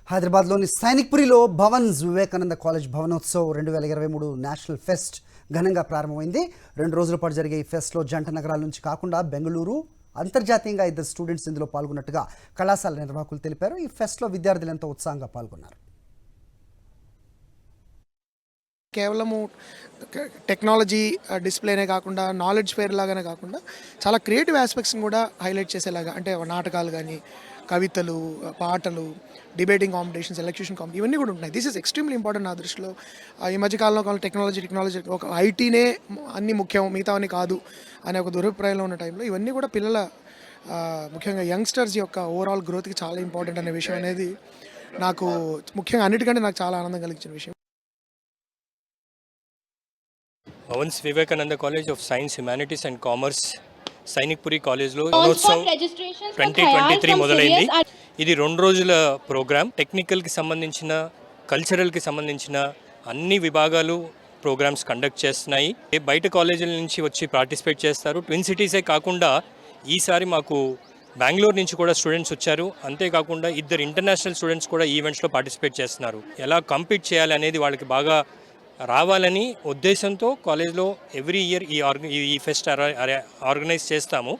హైదరాబాద్లోని సైనిక్పురిలో Bhavan's Vivekananda college Bhavanotsav 2023 national fest ఘనంగా ప్రారంభమైంది. 2 రోజుల పాటు జరిగే ఈ ఫెస్ట్లో జంట నగరాల నుంచి కాకుండా బెంగళూరు, అంతర్జాతీయంగా 2 స్టూడెంట్స్ ఇందులో పాల్గొన్నట్టుగా కళాశాల నిర్వాహకులు తెలిపారు. ఈ ఫెస్ట్లో విద్యార్థులు ఎంతో ఉత్సాహంగా పాల్గొన్నారు. కేవలము టెక్నాలజీ డిస్ప్లేనే కాకుండా నాలెడ్జ్ ఫేర్ లాగానే కాకుండా చాలా క్రియేటివ్ ఆస్పెక్ట్స్ని కూడా హైలైట్ చేసేలాగా, అంటే నాటకాలు కానీ, కవితలు, పాటలు, డిబేటింగ్ కాంపిటీషన్స్, ఎలక్యూషన్ కాంపిటీషన్ ఇవన్నీ కూడా ఉంటాయి. దిస్ ఇస్ ఎక్స్ట్రీమ్లీ ఇంపార్టెంట్ నా దృష్టిలో. ఈ మధ్యకాలంలో టెక్నాలజీ ఒక ఐటీనే అన్ని ముఖ్యం, మిగతావన్నీ కాదు అనే ఒక దురభిప్రాయంలో ఉన్న టైంలో ఇవన్నీ కూడా పిల్లల ముఖ్యంగా యంగ్స్టర్స్ యొక్క ఓవరాల్ గ్రోత్కి చాలా ఇంపార్టెంట్ అనే విషయం అనేది నాకు ముఖ్యంగా అన్నిటికంటే నాకు చాలా ఆనందం కలిగించిన విషయం. Bhavan's Vivekananda college of science, humanities and commerce Sainikpuri కాలేజ్లో భవనోత్సవ్ 2023 మొదలైంది. ఇది 2 రోజుల ప్రోగ్రామ్. టెక్నికల్కి సంబంధించిన, కల్చరల్కి సంబంధించిన అన్ని విభాగాలు ప్రోగ్రామ్స్ కండక్ట్ చేస్తున్నాయి. బయట కాలేజీల నుంచి వచ్చి పార్టిసిపేట్ చేస్తారు. ట్విన్ సిటీసే కాకుండా ఈసారి మాకు బెంగళూరు నుంచి కూడా స్టూడెంట్స్ వచ్చారు. అంతేకాకుండా 2 ఇంటర్నేషనల్ స్టూడెంట్స్ కూడా ఈవెంట్స్లో పార్టిసిపేట్ చేస్తున్నారు. ఎలా కంపీట్ చేయాలి అనేది వాళ్ళకి బాగా రావాలని ఉద్దేశంతో కాలేజ్లో ఎవ్రీ ఇయర్ ఈ ఫెస్ట్ ఆర్గనైజ్ చేస్తాము.